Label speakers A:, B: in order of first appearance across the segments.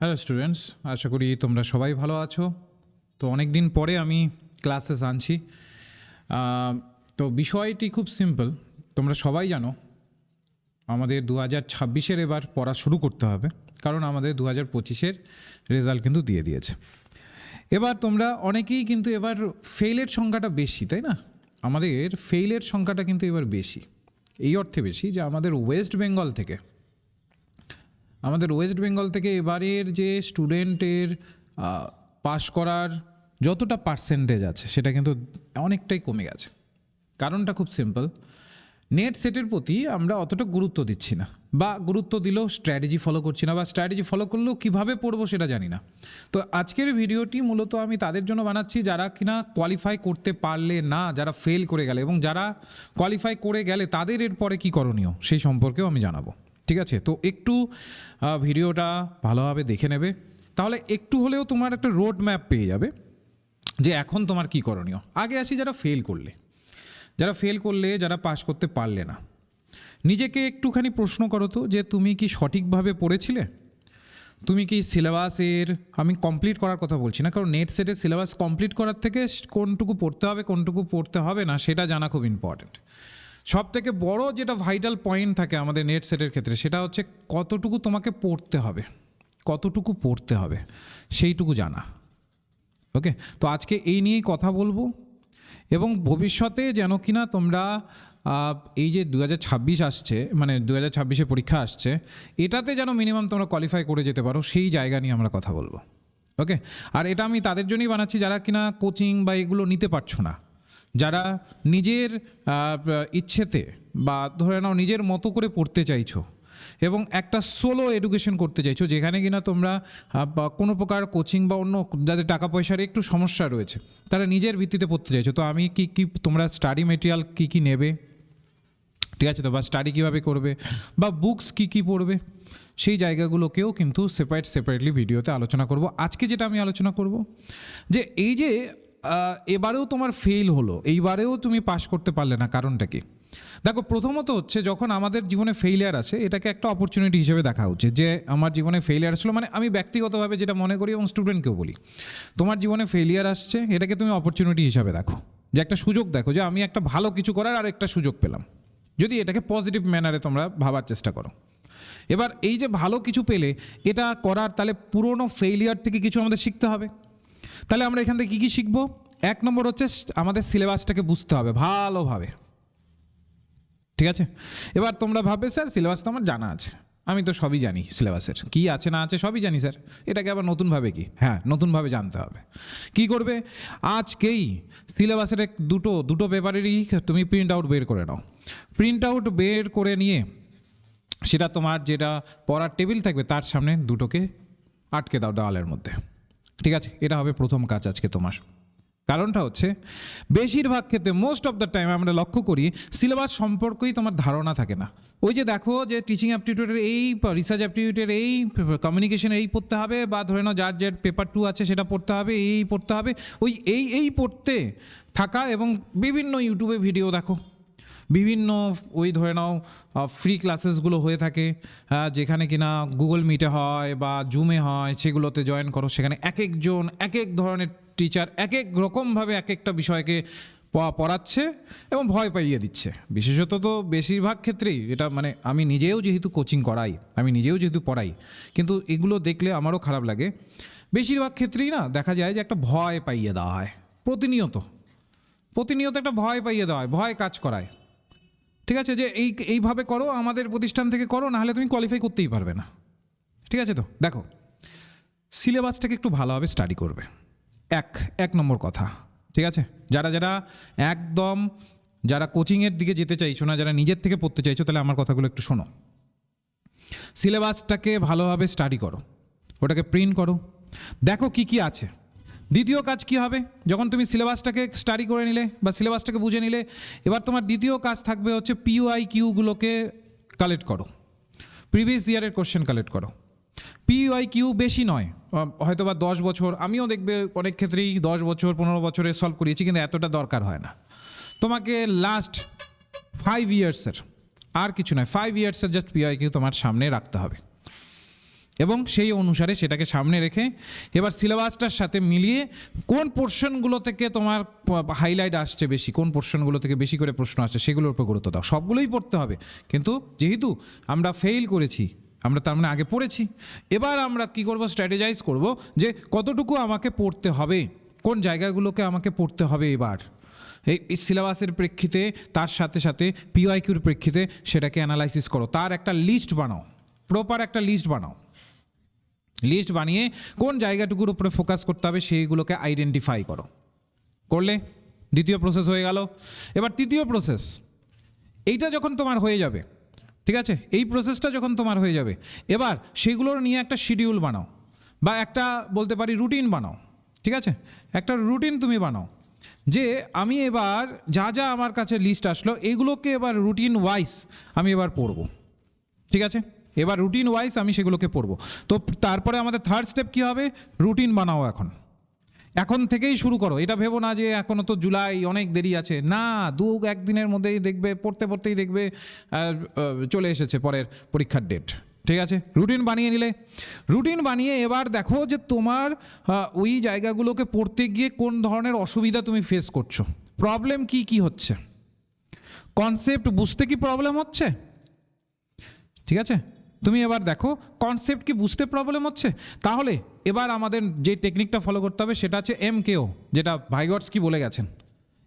A: Hello students, আশা করি তোমরা সবাই ভালো আছো। তো অনেক দিন পরে আমি ক্লাসেস আনছি। তো বিষয়টি খুব সিম্পল, তোমরা সবাই জানো আমাদের 2026-এর এবার পড়া শুরু করতে হবে, কারণ আমাদের 2025-এর রেজাল্ট কিন্তু দিয়ে দিয়েছে। এবার তোমরা অনেকেই কিন্তু এবার ফেইলের সংখ্যাটা বেশি, তাই না? আমাদের ফেইলের সংখ্যাটা কিন্তু এবার বেশি, এই অর্থে বেশি যে আমাদের ওয়েস্ট বেঙ্গল থেকে এবারের যে স্টুডেন্টের পাশ করার যতটা পার্সেন্টেজ আছে সেটা কিন্তু অনেকটাই কমে গেছে। কারণটা খুব সিম্পল, নেট সেটের প্রতি আমরা অতটা গুরুত্ব দিচ্ছি না, বা গুরুত্ব দিলেও স্ট্র্যাটেজি ফলো করছি না, বা স্ট্র্যাটেজি ফলো করলেও কীভাবে পড়বো সেটা জানি না। তো আজকের ভিডিওটি মূলত আমি তাদের জন্য বানাচ্ছি যারা কিনা কোয়ালিফাই করতে পারলে না, যারা ফেল করে গেলে, এবং যারা কোয়ালিফাই করে গেলে তাদের এরপরে কী করণীয় সেই সম্পর্কেও আমি জানাবো। ঠিক আছে, তো একটু ভিডিওটা ভালোভাবে দেখে নেবে, তাহলে একটু হলেও তোমার একটা রোড ম্যাপ পেয়ে যাবে যে এখন তোমার কী করণীয়। আগে আসি যারা ফেল করলে, যারা পাস করতে পারলে না, নিজেকে একটুখানি প্রশ্ন করো তো যে তুমি কি সঠিকভাবে পড়েছিলে? তুমি কি সিলেবাসের, আমি কমপ্লিট করার কথা বলছি না, কারণ নেট সেটের সিলেবাস কমপ্লিট করার থেকে কোনটুকু পড়তে হবে কোনটুকু পড়তে হবে না সেটা জানা খুব ইম্পর্ট্যান্ট। সব থেকে বড় যেটা ভাইটাল পয়েন্ট থাকে আমাদের নেট সেটের ক্ষেত্রে সেটা হচ্ছে কতটুকু তোমাকে পড়তে হবে সেইটুকু জানা। ওকে, তো আজকে এই নিয়েই কথা বলবো, এবং ভবিষ্যতে যেন কিনা তোমরা এই যে 2026 আসছে, মানে 2026-এ পরীক্ষা আসছে, এটাতে যেন মিনিমাম তোমরা কোয়ালিফাই করে যেতে পারো, সেই জায়গা নিয়ে আমরা কথা বলবো। ওকে, আর এটা আমি তাদের জন্যই বানাচ্ছি যারা কিনা কোচিং বা এগুলো নিতে পারছো না, যারা নিজের ইচ্ছেতে বা ধরে নাও নিজের মতো করে পড়তে চাইছো এবং একটা সোলো এডুকেশন করতে চাইছো, যেখানে কিনা তোমরা কোনো প্রকার কোচিং বা অন্য যাদের টাকা পয়সার একটু সমস্যা রয়েছে তারা নিজের ভিত্তিতে পড়তে চাইছো। তো আমি কি তোমরা স্টাডি মেটেরিয়াল কি নেবে, ঠিক আছে তো, বা স্টাডি কীভাবে করবে, বা বুকস কি পড়বে, সেই জায়গাগুলোকেও কিন্তু সেপারেটলি ভিডিওতে আলোচনা করব। আজকে যেটা আমি আলোচনা করব যে এই যে এবারেও তোমার ফেল হলো, এইবারেও তুমি পাশ করতে পারলে না, কারণটা কি? দেখো, প্রথমত হচ্ছে যখন আমাদের জীবনে ফেইলিয়ার আসে এটাকে একটা অপরচুনিটি হিসেবে দেখা উচিত, যে আমার জীবনে ফেইলিয়ার আসলো, মানে আমি ব্যক্তিগতভাবে যেটা মনে করি এবং স্টুডেন্টকেও বলি, তোমার জীবনে ফেইলিয়ার আসছে এটাকে তুমি অপরচুনিটি হিসাবে দেখো, যে একটা সুযোগ দেখো যে আমি একটা ভালো কিছু করার আর একটা সুযোগ পেলাম, যদি এটাকে পজিটিভ ম্যানারে তোমরা ভাবার চেষ্টা করো। এবার এই যে ভালো কিছু পেলে এটা করার, তাহলে পুরনো ফেইলিয়ার থেকে কিছু আমাদের শিখতে হবে। তাহলে আমরা এখান থেকে কী শিখবো? এক নম্বর হচ্ছে আমাদের সিলেবাসটাকে বুঝতে হবে ভালোভাবে, ঠিক আছে? এবার তোমরা ভাববে স্যার সিলেবাস তো আমার জানা আছে, আমি তো সবই জানি, সিলেবাসের কী আছে না আছে সবই জানি স্যার, এটাকে আবার নতুনভাবে কি? হ্যাঁ, নতুনভাবে জানতে হবে। কি করবে? আজকেই সিলেবাসের দুটো পেপারেরই তুমি প্রিন্ট আউট বের করে নাও। প্রিন্ট আউট বের করে নিয়ে সেটা তোমার যেটা পড়ার টেবিল থাকবে তার সামনে দুটোকে আটকে দাও দেওয়ালের মধ্যে, ঠিক আছে? এটা হবে প্রথম কাজ আজকে তোমার। কারণটা হচ্ছে বেশিরভাগ ক্ষেত্রে মোস্ট অফ দ্য টাইম আমরা লক্ষ্য করি সিলেবাস সম্পর্কেই তোমার ধারণা থাকে না। ওই যে দেখো যে টিচিং অ্যাপটিটিউডের এই, রিসার্চ অ্যাপটিটিউডের এই, কমিউনিকেশনের এই পড়তে হবে, বা ধরে নাও যার পেপার 2 আছে সেটা পড়তে হবে, এই পড়তে হবে, ওই এই পড়তে থাকা, এবং বিভিন্ন ইউটিউবে ভিডিও দেখো, বিভিন্ন ওই ধরে নাও ফ্রি ক্লাসেসগুলো হয়ে থাকে, যেখানে কিনা গুগল মিটে হয় বা জুমে হয়, সেগুলোতে জয়েন করো। সেখানে এক একজন এক এক ধরনের টিচার এক এক রকমভাবে এক একটা বিষয়কে পড়াচ্ছে এবং ভয় পাইয়ে দিচ্ছে। বিশেষত তো বেশিরভাগ ক্ষেত্রেই এটা, মানে আমি নিজেও যেহেতু কোচিং করাই, আমি নিজেও যেহেতু পড়াই, কিন্তু এগুলো দেখলে আমারও খারাপ লাগে। বেশিরভাগ ক্ষেত্রেই না দেখা যায় যে একটা ভয় পাইয়ে দেওয়া হয়, প্রতিনিয়ত একটা ভয় পাইয়ে দেওয়া হয়, ভয় কাজ করায়, ঠিক আছে? যে এইভাবে করো, আমাদের প্রতিষ্ঠান থেকে করো, নাহলে তুমি কোয়ালিফাই করতেই পারবে না, ঠিক আছে? তো দেখো, সিলেবাসটাকে একটু ভালোভাবে স্টাডি করবে, এক নম্বর কথা, ঠিক আছে? যারা একদম যারা কোচিংয়ের দিকে যেতে চাইছো না, যারা নিজের থেকে পড়তে চাইছো, তাহলে আমার কথাগুলো একটু শোনো। সিলেবাসটাকে ভালোভাবে স্টাডি করো, ওটাকে প্রিন্ট করো, দেখো কি আছে। দ্বিতীয় কাজ কি হবে? যখন তুমি সিলেবাসটাকে স্টাডি করে নিলে বা সিলেবাসটাকে বুঝে নিলে, এবার তোমার দ্বিতীয় কাজ থাকবে হচ্ছে PYQগুলোকে কালেক্ট করো, প্রিভিয়াস ইয়ারের কোশ্চেন কালেক্ট করো। PYQ বেশি নয়, হয়তো বা 10 বছর, আমিও দেখবে অনেক ক্ষেত্রেই 10 বছর 15 বছরে সলভ করিয়েছি, কিন্তু এতটা দরকার হয় না। তোমাকে লাস্ট 5 ইয়ার্সের, আর কিছু নয়, 5 ইয়ার্সের জাস্ট PYQ তোমার সামনে রাখতে হবে। এবং সেই অনুসারে সেটাকে সামনে রেখে এবার সিলেবাসটার সাথে মিলিয়ে কোন পোর্শনগুলো থেকে তোমার হাইলাইট আসছে বেশি, কোন পোর্শনগুলো থেকে বেশি করে প্রশ্ন আসছে সেগুলোর উপর গুরুত্ব দাও। সবগুলোই পড়তে হবে, কিন্তু যেহেতু আমরা ফেল করেছি, আমরা তার মানে আগে পড়েছি, এবার আমরা কি করব, স্ট্র্যাটেজাইজ করব যে কতটুকু আমাকে পড়তে হবে, কোন জায়গাগুলোকে আমাকে পড়তে হবে এবার এই সিলেবাসের প্রেক্ষিতে, তার সাথে সাথে পিওআইকিউর প্রেক্ষিতে সেটাকে অ্যানালাইসিস করো, তার একটা লিস্ট বানাও, প্রপার একটা লিস্ট বানাও। লিস্ট বানিয়ে কোন জায়গাটুকুর উপরে ফোকাস করতে হবে সেইগুলোকে আইডেন্টিফাই করো। করলে দ্বিতীয় প্রসেস হয়ে গেল। এবার তৃতীয় প্রসেস, এইটা যখন তোমার হয়ে যাবে, ঠিক আছে, এই প্রসেসটা যখন তোমার হয়ে যাবে, এবার সেগুলোর নিয়ে একটা শিডিউল বানাও বা একটা বলতে পারি রুটিন বানাও। ঠিক আছে, একটা রুটিন তুমি বানাও যে আমি এবার যা যা আমার কাছে লিস্ট আসলো এগুলোকে এবার রুটিন ওয়াইজ আমি এবার পড়বো। ঠিক আছে, এবার রুটিন ওয়াইজ আমি সেগুলোকে পড়বো। তো তারপরে আমাদের থার্ড স্টেপ কী হবে, রুটিন বানাও। এখন থেকেই শুরু করো, এটা ভেবো না যে এখনও তো জুলাই অনেক দেরি আছে, না, একদিনের মধ্যেই দেখবে, পড়তেই দেখবে চলে এসেছে পরের পরীক্ষার ডেট। ঠিক আছে, রুটিন বানিয়ে নিলে, রুটিন বানিয়ে এবার দেখো যে তোমার ওই জায়গাগুলোকে পড়তে গিয়ে কোন ধরনের অসুবিধা তুমি ফেস করছো, প্রবলেম কি হচ্ছে, কনসেপ্ট বুঝতে কি প্রবলেম হচ্ছে। ঠিক আছে, তুমি এবার দেখো কনসেপ্ট কি বুঝতে প্রবলেম হচ্ছে, তাহলে এবার আমাদের যে টেকনিকটা ফলো করতে হবে সেটা হচ্ছে MKO, যেটা ভাইগটস্কি বলে গেছেন।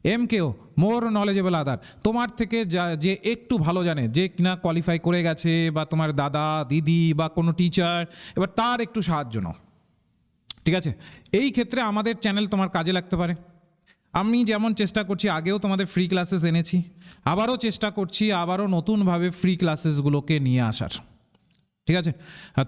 A: MKO, মোর নলেজেবল আদার, তোমার থেকে যে একটু ভালো জানে, যে কিনা কোয়ালিফাই করে গেছে, বা তোমার দাদা দিদি বা কোনো টিচার, এবার তার একটু সাহায্য নাও। ঠিক আছে, এই ক্ষেত্রে আমাদের চ্যানেল তোমার কাজে লাগতে পারে। আমি যেমন চেষ্টা করছি, আগেও তোমাদের ফ্রি ক্লাসেস এনেছি, আবারও চেষ্টা করছি আবারও নতুনভাবে ফ্রি ক্লাসেসগুলোকে নিয়ে আসার। ঠিক আছে,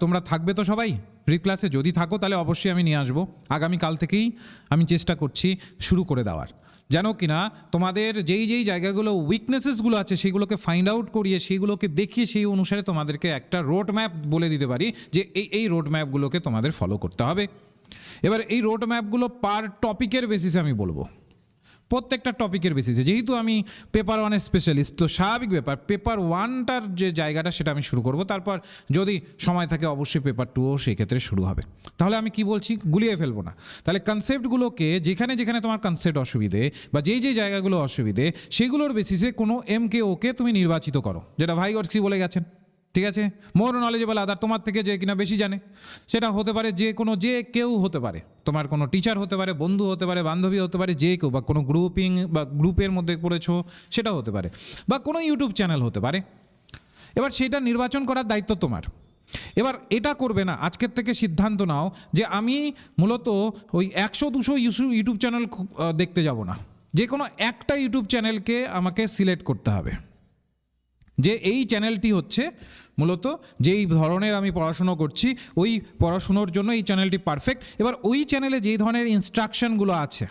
A: তোমরা থাকবে তো সবাই ফ্রি ক্লাসে? যদি থাকো তাহলে অবশ্যই আমি নিয়ে আসবো। আগামীকাল থেকেই আমি চেষ্টা করছি শুরু করে দেওয়ার, যেন কিনা তোমাদের যেই জায়গাগুলো উইকনেসেসগুলো আছে সেগুলোকে ফাইন্ড আউট করিয়ে সেইগুলোকে দেখিয়ে সেই অনুসারে তোমাদেরকে একটা রোড ম্যাপ বলে দিতে পারি যে এই রোড ম্যাপগুলোকে তোমাদের ফলো করতে হবে। এবার এই রোড ম্যাপগুলো পার টপিকের বেসিসে আমি বলবো, প্রত্যেকটা টপিকের বেসিসে। যেহেতু আমি পেপার ওয়ানের স্পেশালিস্ট, তো স্বাভাবিক ব্যাপার পেপার ওয়ানটার যে জায়গাটা সেটা আমি শুরু করব, তারপর যদি সময় থাকে অবশ্যই পেপার টুও সেই ক্ষেত্রে শুরু হবে। তাহলে আমি কি বলছি, গুলিয়ে ফেলবো না। তাহলে কনসেপ্টগুলোকে যেখানে যেখানে তোমার কনসেপ্ট অসুবিধে বা যেই জায়গাগুলো অসুবিধে সেগুলোর বেসিসে কোনো MKOকে তুমি নির্বাচিত করো, যেটা ভাইগটস্কি বলে গেছেন। ঠিক আছে, মোর নলেজেবল আদার, তোমার থেকে যে কিনা বেশি জানে, সেটা হতে পারে যে কেউ হতে পারে, তোমার কোনো টিচার হতে পারে, বন্ধু হতে পারে, বান্ধবী হতে পারে, যে কেউ, বা কোনো গ্রুপের মধ্যে পড়েছো সেটাও হতে পারে, বা কোনো ইউটিউব চ্যানেল হতে পারে। এবার সেটা নির্বাচন করার দায়িত্ব তোমার। এবার এটা করবে না, আজকের থেকে সিদ্ধান্ত নাও যে আমি মূলত ওই 100-200 ইউটিউব চ্যানেল দেখতে যাব না, যে কোনো একটা ইউটিউব চ্যানেলকে আমাকে সিলেক্ট করতে হবে যে এই চ্যানেলটি হচ্ছে মূলত যেই ধরনের আমি পড়াশুনো করছি ওই পড়াশুনোর জন্য এই চ্যানেলটি পারফেক্ট। এবার ওই চ্যানেলে যেই ধরনের ইনস্ট্রাকশনগুলো আছে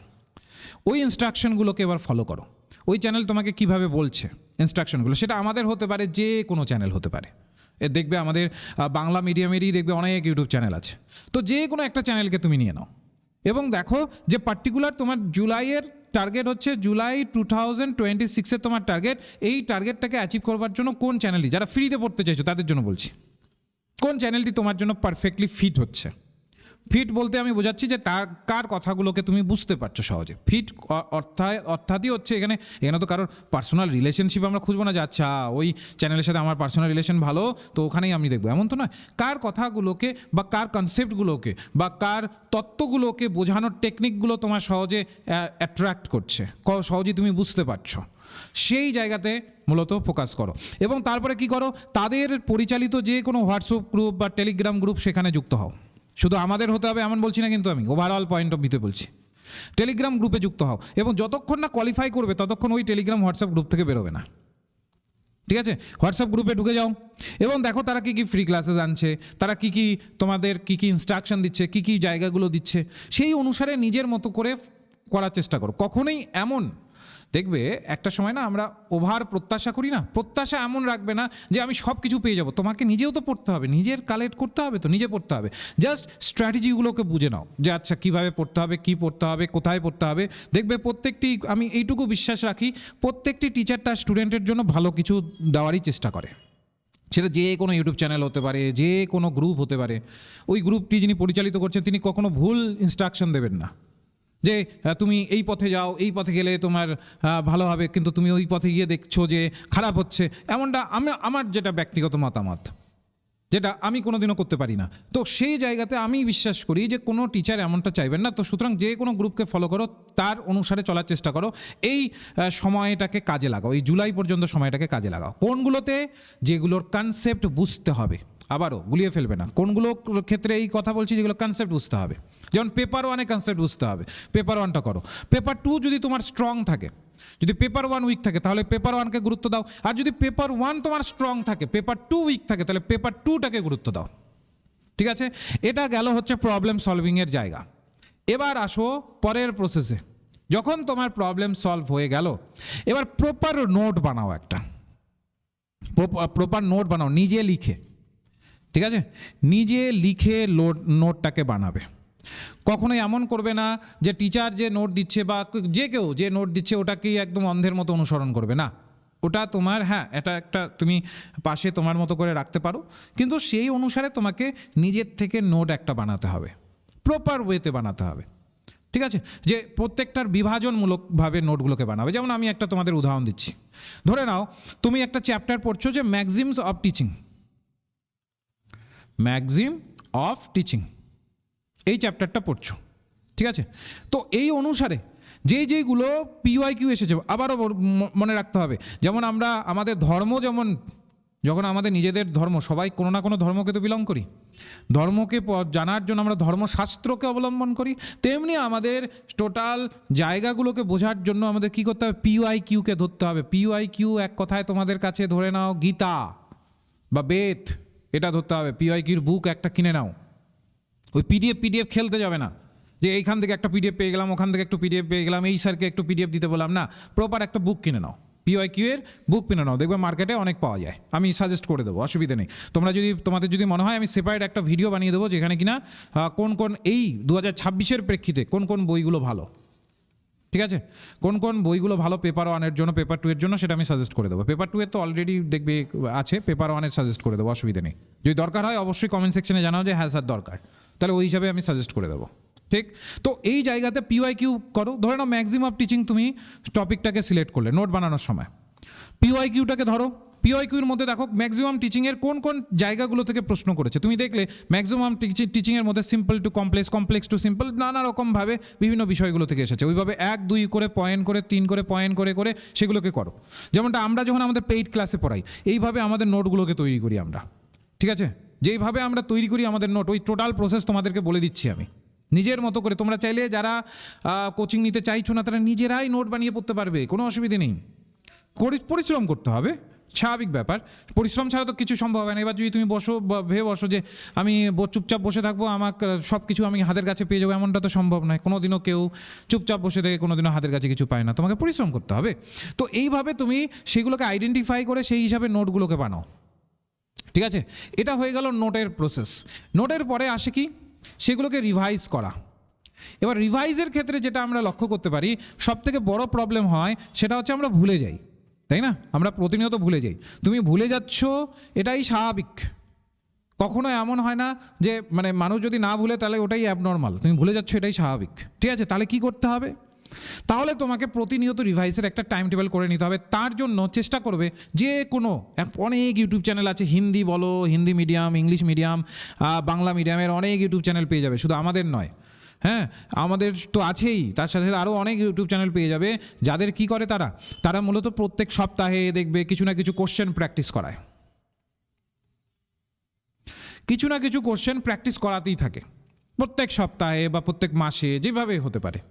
A: ওই ইনস্ট্রাকশনগুলোকে এবার ফলো করো। ওই চ্যানেল তোমাকে কিভাবে বলছে ইনস্ট্রাকশনগুলো, সেটা আমাদের হতে পারে, যে কোনো চ্যানেল হতে পারে। দেখবে আমাদের বাংলা মিডিয়ামেরই দেখবে অনেক ইউটিউব চ্যানেল আছে, তো যে কোনো একটা চ্যানেলকে তুমি নিয়ে নাও এবং দেখো যে পার্টিকুলার তোমার জুলাইয়ের টার্গেট হচ্ছে, জুলাই 2026-এর তোমার টার্গেট, এই টার্গেটটাকে অ্যাচিভ করবার জন্য কোন চ্যানেলটি, যারা ফ্রিতে পড়তে চাইছো তাদের জন্য বলছি, কোন চ্যানেলটি তোমার জন্য পারফেক্টলি ফিট হচ্ছে। ফিট বলতে আমি বোঝাচ্ছি যে কার কথাগুলোকে তুমি বুঝতে পারছো সহজে। ফিট অর্থাৎই হচ্ছে এখানে তো কারোর পার্সোনাল রিলেশনশিপ আমরা খুঁজবো না যে আচ্ছা ওই চ্যানেলের সাথে আমার পার্সোনাল রিলেশন ভালো তো ওখানেই আমি দেখবো, এমন তো নয়। কার কথাগুলোকে বা কার কনসেপ্টগুলোকে বা কার তত্ত্বগুলোকে বোঝানোর টেকনিকগুলো তোমার সহজে অ্যাট্রাক্ট করছে, সহজেই তুমি বুঝতে পারছো, সেই জায়গাতে মূলত ফোকাস করো। এবং তারপরে কি করো, তাদের পরিচালিত যে কোনো হোয়াটসঅ্যাপ গ্রুপ বা টেলিগ্রাম গ্রুপ সেখানে যুক্ত হও। শুধু আমাদের হতে হবে এমন বলছি না, কিন্তু আমি ওভারঅল পয়েন্ট অফ ভিউতে বলছি, টেলিগ্রাম গ্রুপে যুক্ত হও এবং যতক্ষণ না কোয়ালিফাই করবে ততক্ষণ ওই টেলিগ্রাম হোয়াটসঅ্যাপ গ্রুপ থেকে বেরোবে না। ঠিক আছে, হোয়াটসঅ্যাপ গ্রুপে ঢুকে যাও এবং দেখো তারা কী ফ্রি ক্লাসেস আনছে, তারা তোমাদের কী ইনস্ট্রাকশন দিচ্ছে, কী জায়গাগুলো দিচ্ছে, সেই অনুসারে নিজের মতো করে করার চেষ্টা করো। কখনোই এমন দেখবে একটা সময় না আমরা ওভার প্রত্যাশা করি না, প্রত্যাশা এমন রাখবে না যে আমি সব কিছু পেয়ে যাব। তোমাকে নিজেও তো পড়তে হবে, নিজের কালেক্ট করতে হবে, তো নিজে পড়তে হবে। জাস্ট স্ট্র্যাটেজিগুলোকে বুঝে নাও যে আচ্ছা কীভাবে পড়তে হবে, কী পড়তে হবে, কোথায় পড়তে হবে। দেখবে প্রত্যেকটি, আমি এইটুকু বিশ্বাস রাখি, প্রত্যেকটি টিচার তার স্টুডেন্টের জন্য ভালো কিছু দেওয়ারই চেষ্টা করে, সেটা যে কোনো ইউটিউব চ্যানেল হতে পারে, যে কোনো গ্রুপ হতে পারে। ওই গ্রুপটি যিনি পরিচালিত করছেন তিনি কখনো ভুল ইনস্ট্রাকশন দেবেন না যে তুমি এই পথে যাও, এই পথে গেলে তোমার ভালো হবে, কিন্তু তুমি ওই পথে গিয়ে দেখছো যে খারাপ হচ্ছে, এমনটা আমার যেটা ব্যক্তিগত মতামত, যেটা আমি কোনোদিনও করতে পারি না। তো সেই জায়গাতে আমি বিশ্বাস করি যে কোনো টিচার এমনটা চাইবেন না। তো সুতরাং যে কোনো গ্রুপকে ফলো করো, তার অনুসারে চলার চেষ্টা করো। এই সময়টাকে কাজে লাগাও, এই জুলাই পর্যন্ত সময়টাকে কাজে লাগাও। কোনগুলোতে? যেগুলোর কনসেপ্ট বুঝতে হবে, আবারও গুলিয়ে ফেলবে না। কোনগুলো ক্ষেত্রে এই কথা বলছি যেগুলো কনসেপ্ট বুঝতে হবে, যেমন পেপার 1-এ কনসেপ্ট বুঝতে হবে, পেপার 1টা করো। পেপার 2 যদি তোমার স্ট্রং থাকে, যদি পেপার 1 উইক থাকে তাহলে পেপার 1কে গুরুত্ব দাও, আর যদি পেপার 1 তোমার স্ট্রং থাকে, পেপার 2 উইক থাকে, তাহলে পেপার 2টাকে গুরুত্ব দাও। ঠিক আছে, এটা গেল হচ্ছে প্রবলেম সলভিংয়ের জায়গা। এবার আসো পরের প্রসেসে। যখন তোমার প্রবলেম সলভ হয়ে গেল, এবার প্রপার নোট বানাও, একটা প্রপার নোট বানাও নিজে লিখে। ঠিক আছে, নিজে লিখে নোটটাকে বানাবে। কখনোই এমন করবে না যে টিচার যে নোট দিচ্ছে বা যে কেউ যে নোট দিচ্ছে ওটাকেই একদম অন্ধের মতো অনুসরণ করবে না। ওটা তোমার, হ্যাঁ, এটা একটা তুমি পাশে তোমার মতো করে রাখতে পারো, কিন্তু সেই অনুসারে তোমাকে নিজের থেকে নোট একটা বানাতে হবে, প্রপার ওয়েতে বানাতে হবে। ঠিক আছে, যে প্রত্যেকটার বিভাজনমূলকভাবে নোটগুলোকে বানাবে। যেমন আমি একটা তোমাদের উদাহরণ দিচ্ছি। ধরে নাও তুমি একটা চ্যাপ্টার পড়ছো যে maxims of teaching, Maxim of teaching, এই চ্যাপ্টারটা পড়ছো। ঠিক আছে, তো এই অনুসারে যেইগুলো পিওয়াইকিউ এসেছে আবারও মনে রাখতে হবে। যেমন আমরা আমাদের ধর্ম, যেমন যখন আমাদের নিজেদের ধর্ম, সবাই কোনো না কোনো ধর্মকে তো বিলং করি, ধর্মকে জানার জন্য আমরা ধর্মশাস্ত্রকে অবলম্বন করি, তেমনি আমাদের টোটাল জায়গাগুলোকে বোঝার জন্য আমাদের কী করতে হবে? পিওয়াইকিউকে ধরতে হবে। পিওয়াইকিউ এক কথায় তোমাদের কাছে ধরে নাও গীতা বা বেদ, এটা ধরতে হবে। পিওয়াইকিউর বুক একটা কিনে নাও, ওই পিডিএফ খেলতে যাবে না যে এইখান থেকে একটা পিডিএফ পেয়ে গেলাম, ওখান থেকে একটু পিডিএফ পেয়ে গেলাম, এই স্যারকে একটু পিডিএফ দিতে বললাম না, প্রপার একটা বুক কিনে নাও, পিওয়াইকিউ এর বুক কিনে নাও, দেখবে মার্কেটে অনেক পাওয়া যায়। আমি সাজেস্ট করে দেবো, অসুবিধা নেই। তোমাদের যদি মনে হয় আমি সেপারেট একটা ভিডিও বানিয়ে দেবো যেখানে কিনা কোন এই 2026-এর প্রেক্ষিতে কোন বইগুলো ভালো, ঠিক আছে, কোন বইগুলো ভালো পেপার 1-এর জন্য, পেপার 2-এর জন্য, সেটা আমি সাজেস্ট করে দেবো। পেপার 2-এর তো অলরেডি দেখবে আছে, পেপার 1-এর সাজেস্ট করে দেবো, অসুবিধা নেই। যদি দরকার হয় অবশ্যই কমেন্ট সেকশনে জানাও যে হ্যাঁ স্যার দরকার, তাহলে ওই হিসাবে আমি সাজেস্ট করে দেবো। ঠিক, তো এই জায়গাতে পিওয়াইকিউ করো। ধরে নাও ম্যাক্সিমাম অফ টিচিং তুমি টপিকটাকে সিলেক্ট করলে নোট বানানোর সময়, পিওয়াইকিউটাকে ধরো। পিওয়াইকিউর মধ্যে দেখো ম্যাক্সিমাম টিচিংয়ের কোন জায়গাগুলো থেকে প্রশ্ন করেছে। তুমি দেখলে ম্যাক্সিমাম টিচিংয়ের মধ্যে simple to complex, complex to simple, নানা রকমভাবে বিভিন্ন বিষয়গুলো থেকে এসেছে। ওইভাবে 1-2 করে পয়েন্ট করে 3 করে পয়েন্ট করে সেগুলোকে করো। যেমনটা আমরা যখন আমাদের পেইড ক্লাসে পড়াই, এইভাবে আমাদের নোটগুলোকে তৈরি করি আমরা। ঠিক আছে, যেইভাবে আমরা তৈরি করি আমাদের নোট, ওই টোটাল প্রসেস তোমাদেরকে বলে দিচ্ছি আমি নিজের মতো করে। তোমরা চাইলে যারা কোচিং নিতে চাইছো না তারা নিজেরাই নোট বানিয়ে পড়তে পারবে, কোনো অসুবিধে নেই। পরিশ্রম করতে হবে, স্বাভাবিক ব্যাপার, পরিশ্রম ছাড়া তো কিছু সম্ভব হয় না। এবার যদি তুমি ভেবে বসো যে আমি চুপচাপ বসে থাকবো, আমাকে সব কিছু আমি হাতের কাছে পেয়ে যাবো, এমনটা তো সম্ভব নয়। কোনোদিনও কেউ চুপচাপ বসে থেকে কোনোদিনও হাতের কাছে কিছু পায় না, তোমাকে পরিশ্রম করতে হবে। তো এইভাবে তুমি সেগুলোকে আইডেন্টিফাই করে সেই হিসাবে নোটগুলোকে বানাও। ঠিক আছে, এটা হয়ে গেল নোটের প্রসেস। নোটের পরে আসে কি? সেগুলোকে রিভাইজ করা। এবার রিভাইজের ক্ষেত্রে যেটা আমরা লক্ষ্য করতে পারি, সবথেকে বড় প্রবলেম হয় সেটা হচ্ছে আমরা ভুলে যাই, তাই না? আমরা প্রতিনিয়ত ভুলে যাই। তুমি ভুলে যাচ্ছ, এটাই স্বাভাবিক। কখনো এমন হয় না যে মানে মানুষ যদি না ভুলে তাহলে ওটাই অ্যাবনর্মাল, তুমি ভুলে যাচ্ছ এটাই স্বাভাবিক। ঠিক আছে, তাহলে কি করতে হবে? তাহলে তোমাকে প্রতিনিয়ত রিভাইসের একটা টাইম টেবিল করে নিতে হবে। তার জন্য চেষ্টা করবে যে কোনো অনেক ইউটিউব চ্যানেল আছে, হিন্দি বলো, Hindi medium, English medium, Bangla মিডিয়ামের অনেক ইউটিউব চ্যানেল পেয়ে যাবে, শুধু আমাদের নয়। হ্যাঁ, আমাদের তো আছেই, তার সাথে আরও অনেক ইউটিউব চ্যানেল পেয়ে যাবে যাদের কি করে, তারা মূলত প্রত্যেক সপ্তাহে দেখবে কিছু না কিছু কোশ্চেন প্র্যাকটিস করায়, কিছু না কিছু কোশ্চেন প্র্যাকটিস করাতেই থাকে প্রত্যেক সপ্তাহে বা প্রত্যেক মাসে, যেভাবে হতে পারে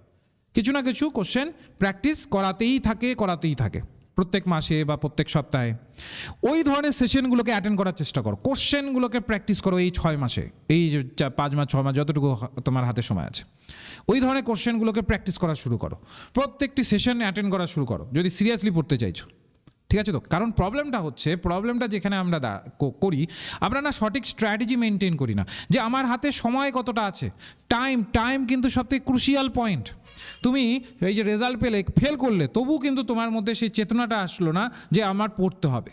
A: কিছু না কিছু কোশ্চেন প্র্যাকটিস করাতেই থাকে প্রত্যেক মাসে বা প্রত্যেক সপ্তাহে। ওই ধরনের সেশনগুলোকে অ্যাটেন্ড করার চেষ্টা করো, কোশ্চেনগুলোকে প্র্যাকটিস করো এই 6 মাসে, এই 5 মাস 6 মাস যতটুকু তোমার হাতে সময় আছে, ওই ধরনের কোশ্চেনগুলোকে প্র্যাকটিস করা শুরু করো, প্রত্যেকটি সেশন অ্যাটেন্ড করা শুরু করো যদি সিরিয়াসলি পড়তে চাইছো। ঠিক আছে, তো কারণ প্রবলেমটা যেখানে আমরা করি, আমরা না সঠিক স্ট্র্যাটেজি মেনটেন করি না, যে আমার হাতে সময় কতটা আছে। টাইম কিন্তু সবথেকে ক্রুশিয়াল পয়েন্ট। তুমি এই যে রেজাল্ট পেলে, ফেল করলে, তবু কিন্তু তোমার মধ্যে সেই চেতনাটা আসলো না যে আমার পড়তে হবে।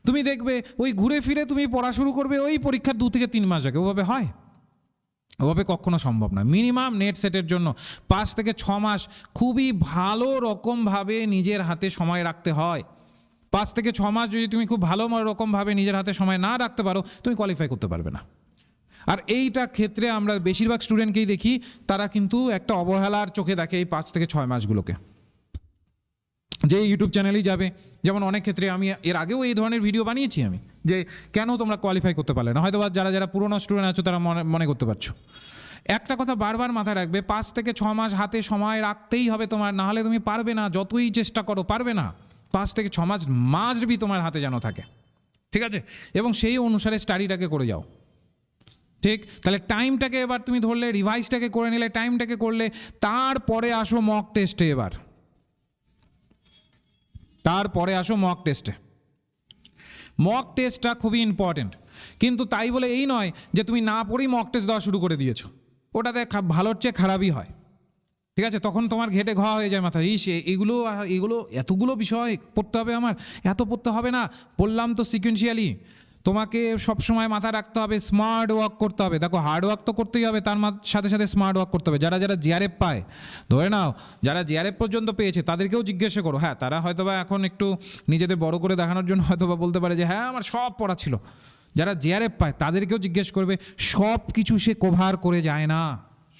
A: তুমি দেখবে ওই ঘুরে ফিরে তুমি পড়া শুরু করবে ওই পরীক্ষার 2 থেকে 3 মাস আগে। ওভাবে হয়? ওভাবে কখনো সম্ভব না। মিনিমাম নেট সেটের জন্য 5 থেকে 6 মাস খুবই ভালো রকমভাবে নিজের হাতে সময় রাখতে হয়। 5 থেকে 6 মাস যদি তুমি খুব ভালো রকমভাবে নিজের হাতে সময় না রাখতে পারো, তুমি কোয়ালিফাই করতে পারবে না। আর এইটা ক্ষেত্রে আমরা বেশিরভাগ স্টুডেন্টকেই দেখি, তারা কিন্তু একটা অবহেলার চোখে দেখে এই 5 থেকে 6 মাসগুলোকে। যে ইউটিউব চ্যানেলেই যাবে, যেমন অনেক ক্ষেত্রে আমি এর আগেও এই ধরনের ভিডিও বানিয়েছি আমি, যে কেন তোমরা কোয়ালিফাই করতে পারলে না। হয়তো যারা যারা পুরোনো স্টুডেন্ট আছো তারা মনে করতে পারছো। একটা কথা বারবার মাথায় রাখবে, 5 থেকে 6 মাস হাতে সময় রাখতেই হবে তোমার, না হলে তুমি পারবে না, যতই চেষ্টা করো পারবে না। 5 থেকে 6 মাস মাস্ট বি তোমার হাতে যেন থাকে, ঠিক আছে? এবং সেই অনুসারে স্টাডিটাকে করে যাও, ঠিক? তাহলে টাইমটাকে এবার তুমি ধরলে, রিভাইজটাকে করে নিলে, টাইমটাকে করলে, তারপরে আসো মক টেস্টে। এবার তারপরে আসো মক টেস্টে। মক টেস্টটা খুবই ইম্পর্টেন্ট, কিন্তু তাই বলে এই নয় যে তুমি না পড়েই মক টেস্ট দেওয়া শুরু করে দিয়েছো। ওটাতে ভালোর চেয়ে খারাপই হয়, ঠিক আছে? তখন তোমার ঘেটে ঘা হয়ে যায় মাথায়, এগুলো এতগুলো বিষয় পড়তে হবে আমার, এত পড়তে হবে না। বললাম তো সিকুয়েন্সিয়ালি তোমাকে সবসময় মাথায় রাখতে হবে, স্মার্ট ওয়ার্ক করতে হবে। দেখো, হার্ড ওয়ার্ক তো করতেই হবে, তার সাথে সাথে স্মার্ট ওয়ার্ক করতে হবে। যারা যারা জিআরএফ পায়, ধরে নাও যারা জিআরএফ পর্যন্ত পেয়েছে তাদেরকেও জিজ্ঞাসা করো। হ্যাঁ, তারা হয়তোবা এখন একটু নিজেদের বড় করে দেখানোর জন্য হয়তোবা বলতে পারে যে হ্যাঁ আমার সব পড়া ছিল। যারা জিআরএফ পায় তাদেরকেও জিজ্ঞেস করবে, সব কিছু সে কভার করে যায় না,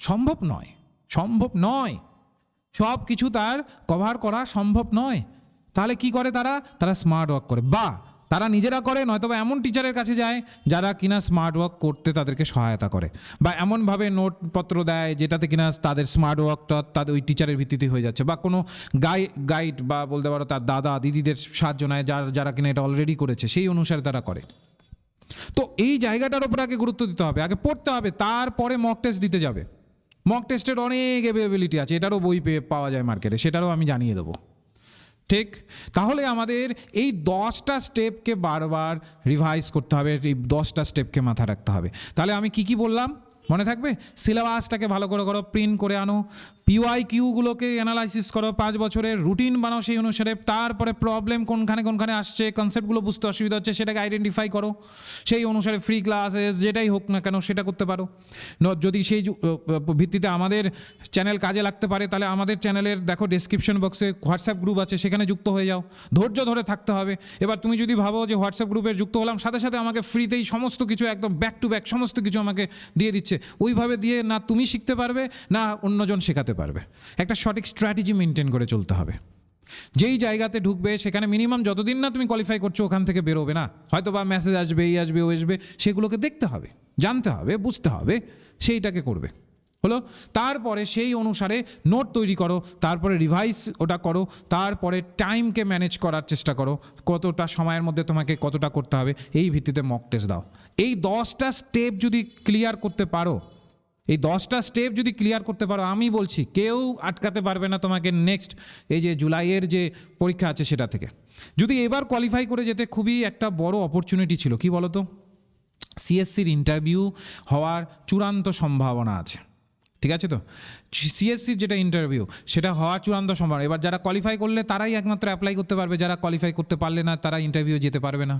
A: সম্ভব নয়, সম্ভব নয়, সব কিছু তার কভার করা সম্ভব নয়। তাহলে কি করে তারা স্মার্ট ওয়ার্ক করে, বা তারা নিজেরা করে, নয়তো বা এমন টিচারের কাছে যায় যারা কিনা স্মার্ট ওয়ার্ক করতে তাদেরকে সহায়তা করে, বা এমনভাবে নোটপত্র দেয় যেটাতে কিনা তাদের স্মার্ট ওয়ার্কটা তাদের ওই টিচারের ভিত্তিতে হয়ে যাচ্ছে, বা কোনো গাইড বা বলতে পারো তার দাদা দিদিদের সাহায্য নেয় যারা কিনা এটা অলরেডি করেছে, সেই অনুসারে তারা করে। তো এই জায়গাটার উপর আগে গুরুত্ব দিতে হবে, আগে পড়তে হবে, তারপরে মক টেস্ট দিতে যাবে। মক টেস্টের অনেক অ্যাভেলেবিলিটি আছে, এটারও বই পাওয়া যায় মার্কেটে, সেটারও আমি জানিয়ে দেবো, ঠিক? তাহলে আমাদের এই 10টা স্টেপকে বারবার রিভাইজ করতে হবে, এই 10টা স্টেপকে মাথায় রাখতে হবে। তাহলে আমি কি বললাম মনে থাকবে? সিলেবাসটাকে ভালো করে করো, প্রিন্ট করে আনো, PYQগুলোকে অ্যানালাইসিস করো, 5 বছরের রুটিন বানাও সেই অনুসারে, তারপরে প্রবলেম কোনখানে আসছে, কনসেপ্টগুলো বুঝতে অসুবিধা হচ্ছে সেটাকে আইডেন্টিফাই করো, সেই অনুসারে ফ্রি ক্লাসেস যেটাই হোক না কেন সেটা করতে পারো। যদি সেই ভিত্তিতে আমাদের চ্যানেল কাজে লাগতে পারে, তাহলে আমাদের চ্যানেলের দেখো ডেসক্রিপশন বক্সে হোয়াটসঅ্যাপ গ্রুপ আছে, সেখানে যুক্ত হয়ে যাও। ধৈর্য ধরে থাকতে হবে। এবার তুমি যদি ভাবো যে হোয়াটসঅ্যাপ গ্রুপে যুক্ত হলাম, সাথে সাথে আমাকে ফ্রিতেই সমস্ত কিছু একদম ব্যাক টু ব্যাক সমস্ত কিছু আমাকে দিয়ে দিচ্ছে, ওইভাবে দিয়ে না তুমি শিখতে পারবে না অন্যজন শেখাতে পারবে। একটা সঠিক স্ট্র্যাটেজি মেনটেন করে চলতে হবে। যেই জায়গাতে ঢুকবে সেখানে মিনিমাম যতদিন না তুমি কোয়ালিফাই করছো ওখান থেকে বেরোবে না, হয়তো বা মেসেজ আসবে, এই আসবে, ও আসবে, সেগুলোকে দেখতে হবে, জানতে হবে, বুঝতে হবে, সেইটাকে করবে। হলো? তারপরে সেই অনুসারে নোট তৈরি করো, তারপরে রিভাইজ ওটা করো, তারপরে টাইমকে ম্যানেজ করার চেষ্টা করো, কতটা সময়ের মধ্যে তোমাকে কতটা করতে হবে, এই ভিত্তিতে মক টেস্ট দাও। এই 10টা স্টেপ যদি ক্লিয়ার করতে পারো, এই 10টা স্টেপ যদি ক্লিয়ার করতে পারো, আমি বলছি কেউ আটকাতে পারবে না তোমাকে নেক্সট এই যে জুলাইয়ের যে পরীক্ষা আছে সেটা থেকে। যদি এবার কোয়ালিফাই করে যেতে খুবই একটা বড় অপরচুনিটি ছিল, কি বলো তো? সিএসসির ইন্টারভিউ হওয়ার চূড়ান্ত সম্ভাবনা আছে, ঠিক আছে? তো সিএসসির যেটা ইন্টারভিউ সেটা হওয়ার চূড়ান্ত সম্ভাবনা। এবার যারা কোয়ালিফাই করলে তারাই একমাত্র অ্যাপ্লাই করতে পারবে, যারা কোয়ালিফাই করতে পারলে না তারা ইন্টারভিউ যেতে পারবে না,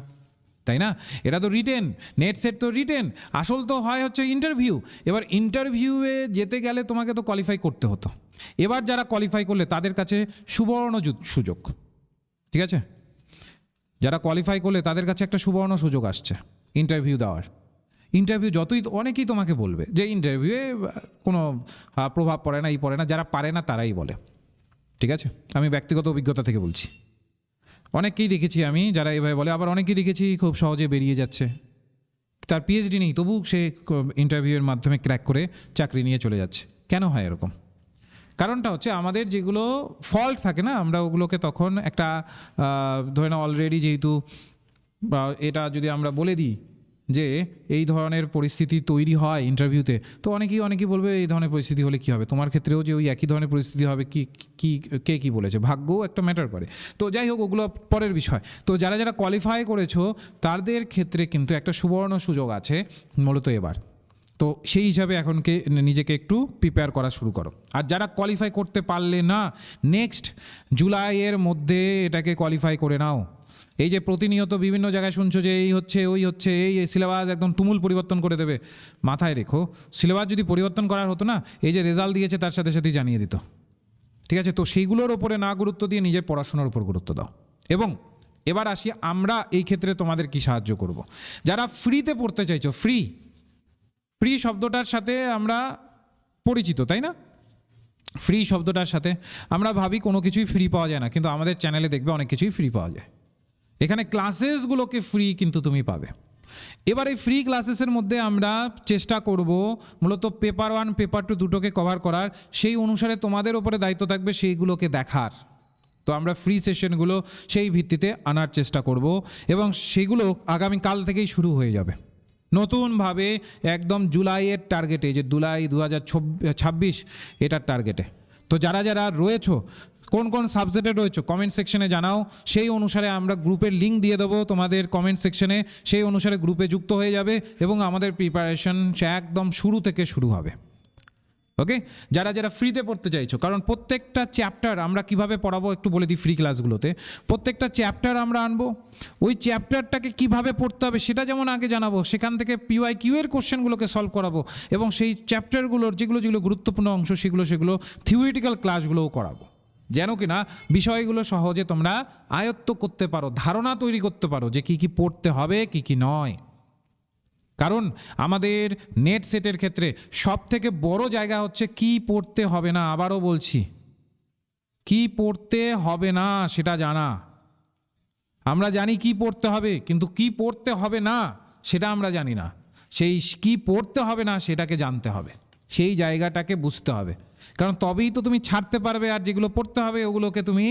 A: তাই না? এটা তো রিটেন, নেট সেট তো রিটেন, আসল তো হয় হচ্ছে ইন্টারভিউ। এবার ইন্টারভিউয়ে যেতে গেলে তোমাকে তো কোয়ালিফাই করতে হতো, এবার যারা কোয়ালিফাই করলে তাদের কাছে সুবর্ণ সুযোগ, ঠিক আছে? যারা কোয়ালিফাই করলে তাদের কাছে একটা সুবর্ণ সুযোগ আসছে ইন্টারভিউ দেওয়ার। ইন্টারভিউ যতই অনেকেই তোমাকে বলবে যে ইন্টারভিউয়ে কোনো প্রভাব পড়ে না, এই পড়ে না, যারা পারে না তারাই বলে, ঠিক আছে? আমি ব্যক্তিগত অভিজ্ঞতা থেকে বলছি, অনেককেই দেখেছি আমি যারা এভাবে বলে, আবার অনেকেই দেখেছি খুব সহজে বেরিয়ে যাচ্ছে, তার পিএইচডি নেই তবু সে ইন্টারভিউয়ের মাধ্যমে ক্র্যাক করে চাকরি নিয়ে চলে যাচ্ছে। কেন হয় এরকম? কারণটা হচ্ছে আমাদের যেগুলো ফল্ট থাকে না, আমরা ওগুলোকে তখন একটা ধরে না অলরেডি যেহেতু এটা যদি আমরা বলে দিই যে এই ধরনের পরিস্থিতি তৈরি হয় ইন্টারভিউতে, তো অনেকেই বলবে এই ধরনের পরিস্থিতি হলে কী হবে, তোমার ক্ষেত্রেও যে ওই একই ধরনের পরিস্থিতি হবে, কে কী বলেছে, ভাগ্যও একটা ম্যাটার করে। তো যাই হোক, ওগুলো পরের বিষয়। তো যারা কোয়ালিফাই করেছো তাদের ক্ষেত্রে কিন্তু একটা সুবর্ণ সুযোগ আছে মূলত এবার। তো সেই হিসাবে এখনকে নিজেকে একটু প্রিপেয়ার করা শুরু করো। আর যারা কোয়ালিফাই করতে পারলে না, নেক্সট জুলাইয়ের মধ্যে এটাকে কোয়ালিফাই করে নাও। এই যে প্রতিনিয়ত বিভিন্ন জায়গায় শুনছো যে এই হচ্ছে ওই হচ্ছে এই সিলেবাস একদম তুমুল পরিবর্তন করে দেবে, মাথায় রেখো সিলেবাস যদি পরিবর্তন করার হতো না, এই যে রেজাল্ট দিয়েছে তার সাথে সাথেই জানিয়ে দিত। ঠিক আছে, তো সেইগুলোর ওপরে না গুরুত্ব দিয়ে নিজের পড়াশোনার উপর গুরুত্ব দাও। এবং এবার আসি আমরা এই ক্ষেত্রে তোমাদের কি সাহায্য করব। যারা ফ্রিতে পড়তে চাইছো, ফ্রি শব্দটার সাথে আমরা পরিচিত, তাই না? ফ্রি শব্দটার সাথে আমরা ভাবি কোনো কিছুই ফ্রি পাওয়া যায় না, কিন্তু আমাদের চ্যানেলে দেখবে অনেক কিছুই ফ্রি পাওয়া যায়। এখানে ক্লাসেসগুলোকে ফ্রি কিন্তু তুমি পাবে। এবার এই ফ্রি ক্লাসেসের মধ্যে আমরা চেষ্টা করব মূলত পেপার 1 পেপার 2 দুটোকে কভার করার, সেই অনুসারে তোমাদের ওপরে দায়িত্ব থাকবে সেইগুলোকে দেখার। তো আমরা ফ্রি সেশনগুলো সেই ভিত্তিতে আনার চেষ্টা করব এবং সেগুলো আগামীকাল থেকেই শুরু হয়ে যাবে নতুনভাবে, একদম জুলাইয়ের টার্গেটে, যে জুলাই 2026 এটার টার্গেটে। তো যারা যারা রয়েছো, কোন কোন সাবজেক্টে রয়েছো কমেন্ট সেকশনে জানাও, সেই অনুসারে আমরা গ্রুপের লিঙ্ক দিয়ে দেবো তোমাদের কমেন্ট সেকশনে, সেই অনুসারে গ্রুপে যুক্ত হয়ে যাবে এবং আমাদের প্রিপারেশন একদম শুরু থেকে শুরু হবে। ওকে, যারা যারা ফ্রিতে পড়তে চাইছো, কারণ প্রত্যেকটা চ্যাপ্টার আমরা কিভাবে পড়াবো একটু বলে দিই। ফ্রি ক্লাসগুলোতে প্রত্যেকটা চ্যাপ্টার আমরা আনবো, ওই চ্যাপ্টারটাকে কিভাবে পড়তে হবে সেটা যেমন আগে জানাবো, সেখান থেকে PYQ এর কোশ্চেনগুলোকে সলভ করাবো এবং সেই চ্যাপ্টারগুলোর যেগুলো যেগুলো গুরুত্বপূর্ণ অংশ সেগুলো থিওরিটিক্যাল ক্লাসগুলোও করাবো, যেন কিনা বিষয়গুলো সহজে তোমরা আয়ত্ত করতে পারো, ধারণা তৈরি করতে পারো যে কী কী পড়তে হবে কী কী নয়। কারণ আমাদের নেট সেটের ক্ষেত্রে সব থেকে বড় জায়গা হচ্ছে কি পড়তে হবে না। আবারও বলছি, কি পড়তে হবে না সেটা জানা। আমরা জানি কি পড়তে হবে, কিন্তু কি পড়তে হবে না সেটা আমরা জানি না। সেই কি পড়তে হবে না সেটাকে জানতে হবে, সেই জায়গাটাকে বুঝতে হবে, কারণ তবেই তো তুমি ছাড়তে পারবে। আর যেগুলো পড়তে হবে ওগুলোকে তুমি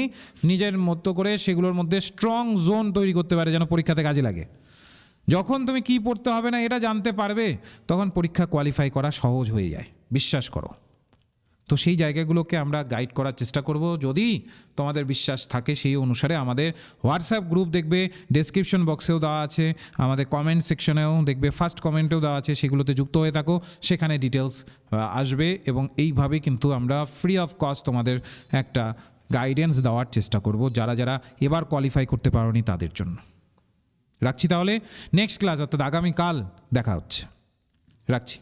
A: নিজের মতো করে সেগুলোর মধ্যে স্ট্রং জোন তৈরি করতে পারে, যেন পরীক্ষাতে কাজে লাগে। যখন তুমি কি পড়তে হবে না এটা জানতে পারবে, তখন পরীক্ষা কোয়ালিফাই করা সহজ হয়ে যায়, বিশ্বাস করো। তো সেই জায়গাগুলোকে আমরা গাইড করার চেষ্টা করব, যদি তোমাদের বিশ্বাস থাকে সেই অনুসারে। আমাদের হোয়াটসঅ্যাপ গ্রুপ দেখবে ডেসক্রিপশন বক্সেও দেওয়া আছে, আমাদের কমেন্ট সেকশনেও দেখবে, ফার্স্ট কমেন্টেও দেওয়া আছে, সেগুলোতে যুক্ত হয়ে থাকো, সেখানে ডিটেলস আসবে। এবং এইভাবে কিন্তু আমরা ফ্রি অফ কস্ট তোমাদের একটা গাইডেন্স দেওয়ার চেষ্টা করব, যারা যারা এবার কোয়ালিফাই করতে পারোনি তাদের জন্য। রাখছি তাহলে, নেক্সট ক্লাস অর্থাৎ আগামীকাল দেখা হচ্ছে, রাখছি।